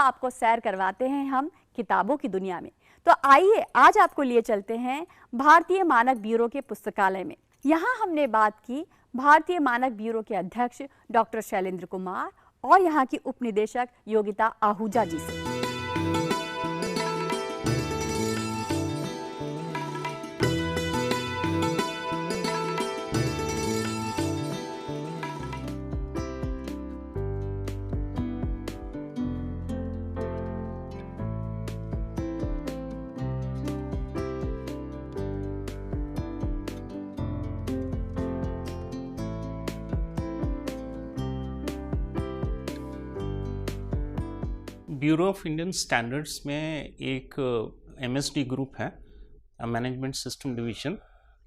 आपको सैर करवाते हैं हम किताबों की दुनिया में। तो आइए आज आपको लिए चलते हैं भारतीय मानक ब्यूरो के पुस्तकालय में। यहाँ हमने बात की भारतीय मानक ब्यूरो के अध्यक्ष डॉक्टर शैलेंद्र कुमार और यहाँ की उपनिदेशक योगिता आहूजा जी से। ब्यूरो ऑफ इंडियन स्टैंडर्ड्स में एक एमएसडी ग्रुप है, management system division.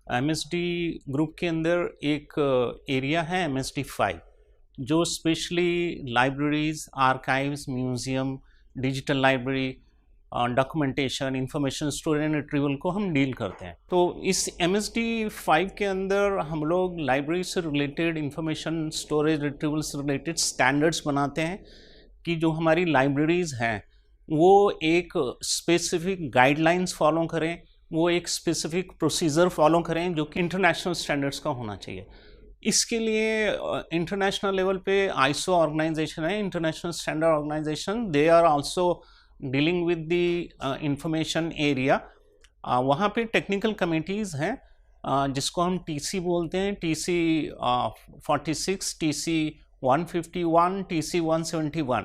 MSD group के अंदर एक एरिया है एमएसडी 5, जो specially libraries, archives, museum, digital library, documentation, information storage and retrieval को हम डील करते हैं। तो इस एमएसडी 5 के अंदर हम लोग लाइब्रेरी से रिलेटेड, इंफॉर्मेशन स्टोरेज रिट्रीवल से रिलेटेड स्टैंडर्ड्स बनाते हैं कि जो हमारी लाइब्रेरीज़ हैं वो एक स्पेसिफिक गाइडलाइंस फॉलो करें, वो एक स्पेसिफिक प्रोसीजर फॉलो करें जो कि इंटरनेशनल स्टैंडर्ड्स का होना चाहिए। इसके लिए इंटरनेशनल लेवल पे आईएसओ ऑर्गेनाइजेशन है, international standard organization. They are also dealing with the information area. वहाँ पे टेक्निकल कमिटीज़ हैं जिसको हम टीसी बोलते हैं, टीसी 46, टीसी 151, टीसी 171।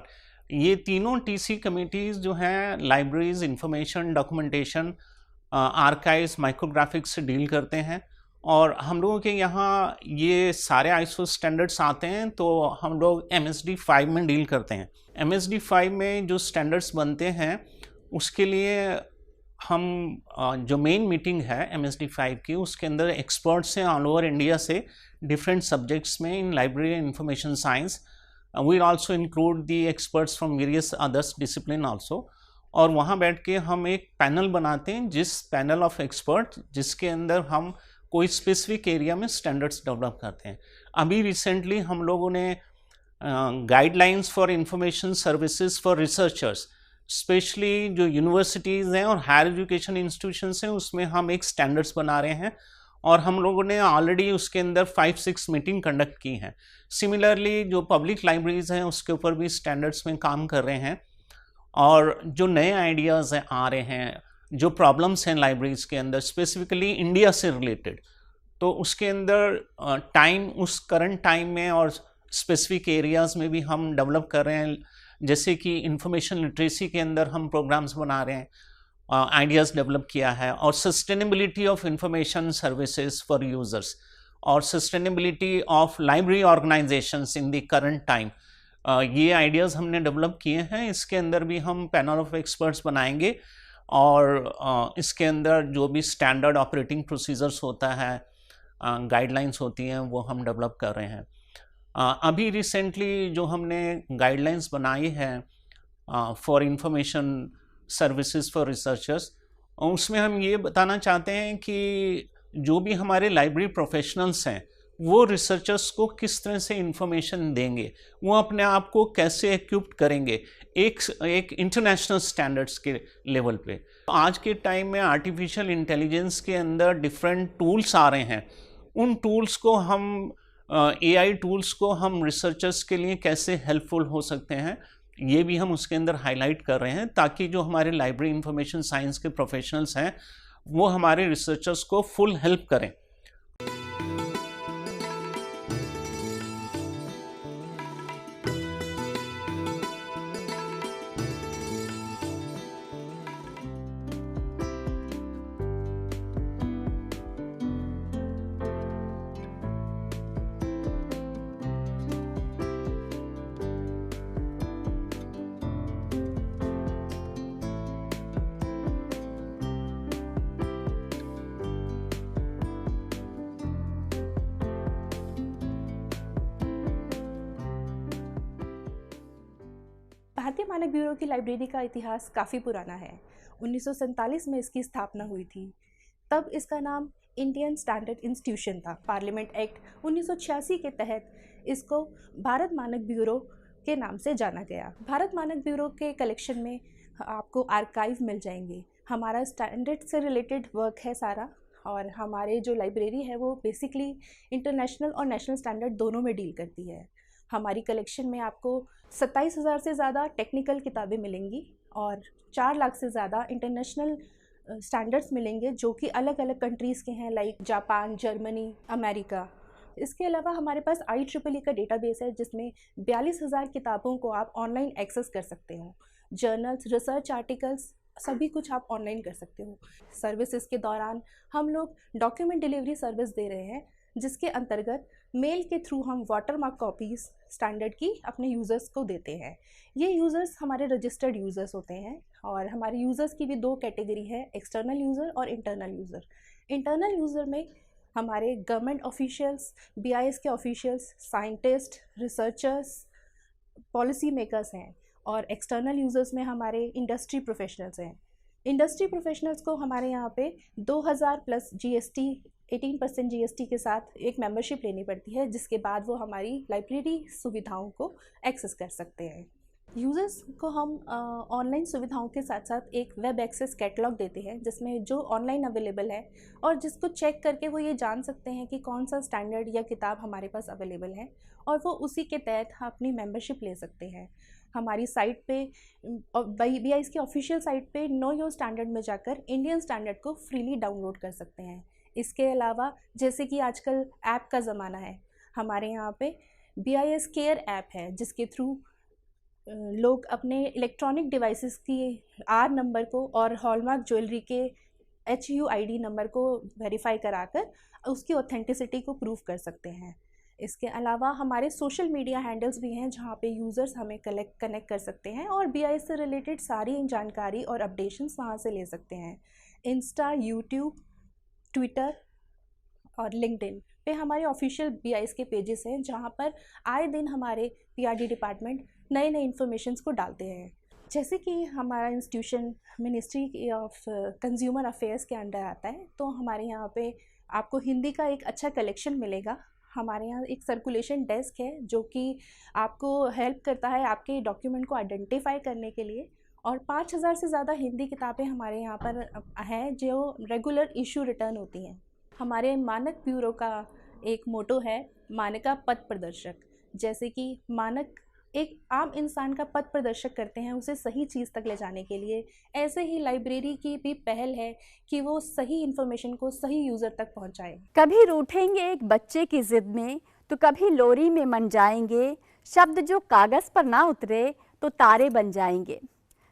ये तीनों टीसी कमिटीज़ जो हैं लाइब्रेरीज, इंफॉर्मेशन, डॉक्यूमेंटेशन, आर्काइव्स, माइक्रोग्राफिक्स से डील करते हैं। और हम लोगों के यहाँ ये सारे आईएसओ स्टैंडर्ड्स आते हैं, तो हम लोग एमएसडी 5 में डील करते हैं। एमएसडी 5 में जो स्टैंडर्ड्स बनते हैं उसके लिए हम जो मेन मीटिंग है एमएसडी 5 की, उसके अंदर एक्सपर्ट्स हैं ऑल ओवर इंडिया से डिफरेंट सब्जेक्ट्स में in library and information science. We also include the experts from various others discipline also. और वहाँ बैठ के हम एक पैनल बनाते हैं, जिस पैनल ऑफ एक्सपर्ट जिसके अंदर हम कोई स्पेसिफिक एरिया में स्टैंडर्ड्स डेवलप करते हैं। अभी रिसेंटली हम लोगों ने guidelines for information services for researchers, specially जो यूनिवर्सिटीज़ हैं और हायर एजुकेशन इंस्टीट्यूशंस हैं, उसमें हम एक स्टैंडर्ड्स बना रहे हैं और हम लोगों ने ऑलरेडी उसके अंदर 5-6 मीटिंग कंडक्ट की हैं। सिमिलरली जो पब्लिक लाइब्रेरीज़ हैं उसके ऊपर भी स्टैंडर्ड्स में काम कर रहे हैं। और जो नए आइडियाज़ हैं आ रहे हैं, जो प्रॉब्लम्स हैं लाइब्रेरीज़ के अंदर स्पेसिफिकली इंडिया से रिलेटेड, तो उसके अंदर टाइम, उस करंट टाइम में और स्पेसिफिक एरियाज़ में भी हम डेवलप कर रहे हैं। जैसे कि इंफॉर्मेशन लिटरेसी के अंदर हम प्रोग्राम्स बना रहे हैं, आइडियाज़ डेवलप किया है, और sustainability of information services for users और sustainability of library organisations in the current time, ये आइडियाज़ हमने डेवलप किए हैं। इसके अंदर भी हम पैनल ऑफ एक्सपर्ट्स बनाएंगे और इसके अंदर जो भी स्टैंडर्ड ऑपरेटिंग प्रोसीजर्स होता है, गाइडलाइंस होती हैं, वो हम डेवलप कर रहे हैं। अभी रिसेंटली जो हमने गाइडलाइंस बनाई है for information services for researchers, उसमें हम ये बताना चाहते हैं कि जो भी हमारे लाइब्रेरी प्रोफेशनल्स हैं वो रिसर्चर्स को किस तरह से इंफॉर्मेशन देंगे, वो अपने आप को कैसे इक्विप्ड करेंगे एक इंटरनेशनल स्टैंडर्ड्स के लेवल पे। आज के टाइम में आर्टिफिशियल इंटेलिजेंस के अंदर डिफरेंट टूल्स आ रहे हैं, उन टूल्स को हम एआई टूल्स को हम रिसर्चर्स के लिए कैसे हेल्पफुल हो सकते हैं, ये भी हम उसके अंदर हाईलाइट कर रहे हैं, ताकि जो हमारे लाइब्रेरी इंफॉर्मेशन साइंस के प्रोफेशनल्स हैं वो हमारे रिसर्चर्स को फुल हेल्प करें। भारतीय मानक ब्यूरो की लाइब्रेरी का इतिहास काफ़ी पुराना है। 1947 में इसकी स्थापना हुई थी। तब इसका नाम इंडियन स्टैंडर्ड इंस्टीट्यूशन था। पार्लियामेंट एक्ट 1986 के तहत इसको भारत मानक ब्यूरो के नाम से जाना गया। भारत मानक ब्यूरो के कलेक्शन में आपको आर्काइव मिल जाएंगे। हमारा स्टैंडर्ड से रिलेटेड वर्क है सारा, और हमारे जो लाइब्रेरी है वो बेसिकली इंटरनेशनल और नेशनल स्टैंडर्ड दोनों में डील करती है। हमारी कलेक्शन में आपको 27,000 से ज़्यादा टेक्निकल किताबें मिलेंगी और 4 लाख से ज़्यादा इंटरनेशनल स्टैंडर्ड्स मिलेंगे जो कि अलग अलग कंट्रीज़ के हैं, लाइक जापान, जर्मनी, अमेरिका। इसके अलावा हमारे पास IEEE का डेटाबेस है जिसमें 42,000 किताबों को आप ऑनलाइन एक्सेस कर सकते हो। जर्नल्स, रिसर्च आर्टिकल्स, सभी कुछ आप ऑनलाइन कर सकते हो। सर्विसेज के दौरान हम लोग डॉक्यूमेंट डिलीवरी सर्विस दे रहे हैं, जिसके अंतर्गत मेल के थ्रू हम वाटरमार्क कॉपीज़ स्टैंडर्ड की अपने यूज़र्स को देते हैं। ये यूज़र्स हमारे रजिस्टर्ड यूज़र्स होते हैं, और हमारे यूज़र्स की भी 2 कैटेगरी है, एक्सटर्नल यूज़र और इंटरनल यूज़र। इंटरनल यूज़र में हमारे गवर्नमेंट ऑफिशियल्स, BIS के officials, scientist, researchers, policy makers हैं, और एक्सटर्नल यूज़र्स में हमारे इंडस्ट्री प्रोफेशनल्स हैं। इंडस्ट्री प्रोफेशनल्स को हमारे यहाँ पे 2000 प्लस GST 18% GST के साथ एक मेंबरशिप लेनी पड़ती है, जिसके बाद वो हमारी लाइब्रेरी सुविधाओं को एक्सेस कर सकते हैं। यूज़र्स को हम ऑनलाइन सुविधाओं के साथ साथ एक वेब एक्सेस कैटलॉग देते हैं, जिसमें जो ऑनलाइन अवेलेबल है और जिसको चेक करके वो ये जान सकते हैं कि कौन सा स्टैंडर्ड या किताब हमारे पास अवेलेबल है, और वो उसी के तहत अपनी मेंबरशिप ले सकते हैं। हमारी साइट पे BIS की ऑफिशियल साइट पे नो योर स्टैंडर्ड में जाकर इंडियन स्टैंडर्ड को फ्रीली डाउनलोड कर सकते हैं। इसके अलावा जैसे कि आजकल ऐप का ज़माना है, हमारे यहाँ पे BIS केयर ऐप है, जिसके थ्रू लोग अपने इलेक्ट्रॉनिक डिवाइसेस की R नंबर को और हॉलमार्क ज्वेलरी के HUID नंबर को वेरीफाई कराकर उसकी ऑथेंटिसिटी को प्रूव कर सकते हैं। इसके अलावा हमारे सोशल मीडिया हैंडल्स भी हैं, जहाँ पे यूज़र्स हमें कनेक्ट कर सकते हैं और BIS से रिलेटेड सारी जानकारी और अपडेशंस वहाँ से ले सकते हैं। इंस्टा, यूट्यूब, ट्विटर और लिंक्डइन पे हमारे ऑफिशियल BIS के पेजेस हैं, जहाँ पर आए दिन हमारे PRD डिपार्टमेंट नए नए इन्फॉर्मेशंस को डालते हैं। जैसे कि हमारा institution ministry of consumer affairs के अंडर आता है, तो हमारे यहाँ पे आपको हिंदी का एक अच्छा कलेक्शन मिलेगा। हमारे यहाँ एक सर्कुलेशन डेस्क है जो कि आपको हेल्प करता है आपके डॉक्यूमेंट को आइडेंटिफाई करने के लिए, और 5,000 से ज़्यादा हिंदी किताबें हमारे यहाँ पर हैं जो रेगुलर इशू रिटर्न होती हैं। हमारे मानक ब्यूरो का एक मोटो है, मानका पथ प्रदर्शक। जैसे कि मानक एक आम इंसान का पथ प्रदर्शक करते हैं उसे सही चीज़ तक ले जाने के लिए, ऐसे ही लाइब्रेरी की भी पहल है कि वो सही इन्फॉर्मेशन को सही यूज़र तक पहुंचाए। कभी रूठेंगे एक बच्चे की जिद में, तो कभी लोरी में मन जाएंगे। शब्द जो कागज़ पर ना उतरे तो तारे बन जाएंगे।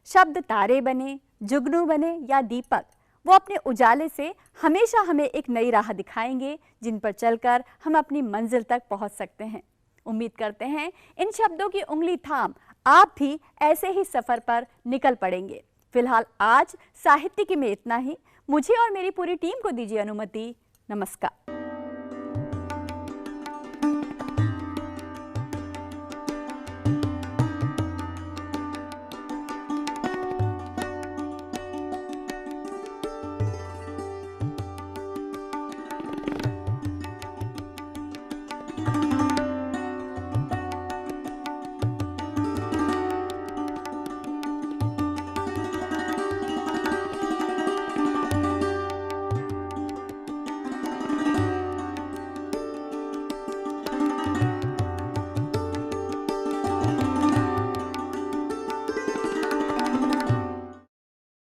शब्द तारे बने, जुगनू बने या दीपक, वो अपने उजाले से हमेशा हमें एक नई राह दिखाएंगे, जिन पर चलकर हम अपनी मंजिल तक पहुंच सकते हैं। उम्मीद करते हैं इन शब्दों की उंगली थाम आप भी ऐसे ही सफ़र पर निकल पड़ेंगे। फिलहाल आज साहित्यिकी में इतना ही। मुझे और मेरी पूरी टीम को दीजिए अनुमति। नमस्कार।